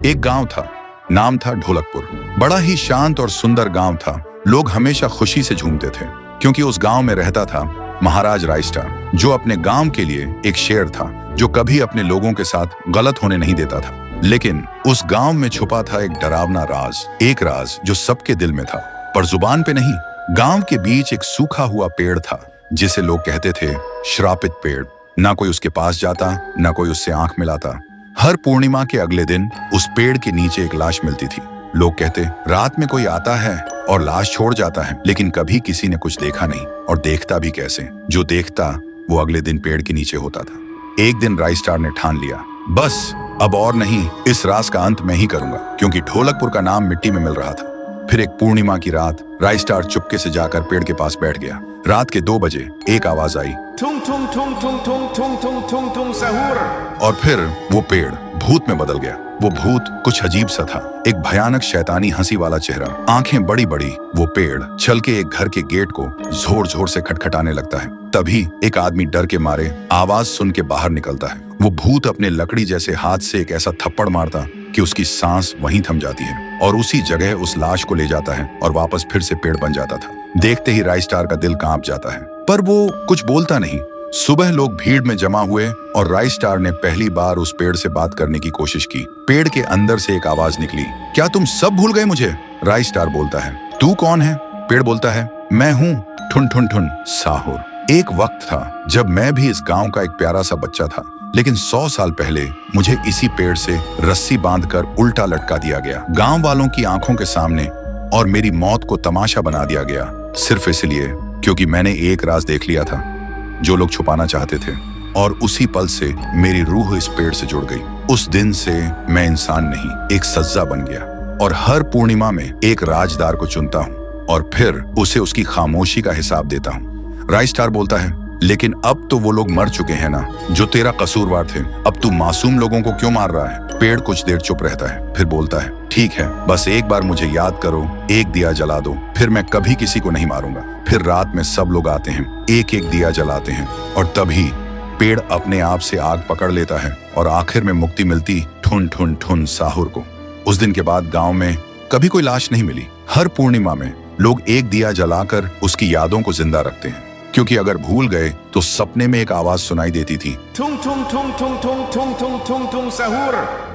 एक गांव था, नाम था ढोलकपुर। बड़ा ही शांत और सुंदर गांव था। लोग हमेशा खुशी से झूमते थे क्योंकि उस गांव में रहता था महाराज रायस्टार, जो अपने गांव के लिए एक शेर था जो कभी अपने लोगों के साथ गलत होने नहीं देता था। लेकिन उस गांव में छुपा था एक डरावना राज, एक राज जो सबके दिल में था पर जुबान पे नहीं। गांव के बीच एक सूखा हुआ पेड़ था जिसे लोग कहते थे श्रापित पेड़। ना कोई उसके पास जाता, ना कोई उससे आंख मिलाता। हर पूर्णिमा के अगले दिन उस पेड़ के नीचे एक लाश मिलती थी। लोग कहते रात में कोई आता है और लाश छोड़ जाता है, लेकिन कभी किसी ने कुछ देखा नहीं और देखता भी कैसे। जो देखता वो अगले दिन पेड़ के नीचे होता था। एक दिन रायस्टार ने ठान लिया, बस अब और नहीं, इस राज का अंत मैं ही करूंगा, क्योंकि ढोलकपुर का नाम मिट्टी में मिल रहा था। फिर एक पूर्णिमा की रात रायस्टार चुपके से जाकर पेड़ के पास बैठ गया। रात के 2 बजे एक आवाज आई, ठुंग ठुंग ठुंग ठुंग ठुंग ठुंग ठुंग ठुंग ठुंग सहूर। और फिर वो पेड़ भूत में बदल गया। वो भूत कुछ अजीब सा था, एक भयानक शैतानी हंसी वाला चेहरा, आंखें बड़ी बड़ी। वो पेड़ चल के एक घर के गेट को जोर जोर से खटखटाने लगता है। तभी एक आदमी डर के मारे आवाज सुन के बाहर निकलता है। वो भूत अपने लकड़ी जैसे हाथ से एक ऐसा थप्पड़ मारता कि उसकी सांस वहीं थम जाती है और उसी जगह उस लाश को ले जाता है और वापस फिर से पेड़ बन जाता था। देखते ही रायस्टार का दिल कांप जाता है, पर वो कुछ बोलता नहीं। सुबह लोग भीड़ में जमा हुए और रायस्टार ने पहली बार उस पेड़ से बात करने की कोशिश की। पेड़ के अंदर से एक आवाज निकली, क्या तुम सब भूल गए मुझे? रायस्टार बोलता है, तू कौन है? पेड़ बोलता है, मैं हूँ ठुन ठुन ठुन साहुर। एक वक्त था जब मैं भी इस गांव का एक प्यारा सा बच्चा था, लेकिन 100 साल पहले मुझे इसी पेड़ से रस्सी बांधकर उल्टा लटका दिया गया, गांव वालों की आंखों के सामने, और मेरी मौत को तमाशा बना दिया गया, सिर्फ इसलिए क्योंकि मैंने एक राज देख लिया था जो लोग छुपाना चाहते थे। और उसी पल से मेरी रूह इस पेड़ से जुड़ गई। उस दिन से मैं इंसान नहीं, एक सज्जा बन गया, और हर पूर्णिमा में एक राजदार को चुनता हूँ और फिर उसे उसकी खामोशी का हिसाब देता हूँ। रायस्टार बोलता है, लेकिन अब तो वो लोग मर चुके हैं ना जो तेरा कसूरवार थे। अब तू मासूम लोगों को क्यों मार रहा है? पेड़ कुछ देर चुप रहता है, फिर बोलता है, ठीक है, बस एक बार मुझे याद करो, एक दिया जला दो, फिर मैं कभी किसी को नहीं मारूंगा। फिर रात में सब लोग आते हैं, एक एक दिया जलाते हैं, और तभी पेड़ अपने आप से आग पकड़ लेता है और आखिर में मुक्ति मिलती ठुन ठुन ठुन साहुर को। उस दिन के बाद गांव में कभी कोई लाश नहीं मिली। हर पूर्णिमा में लोग एक दिया जलाकर उसकी यादों को जिंदा रखते हैं, क्योंकि अगर भूल गए तो सपने में एक आवाज सुनाई देती थी, ठुंग ठुंग ठुंग ठुंग ठुंग ठुंग ठुंग ठुंग ठुंग सहूर।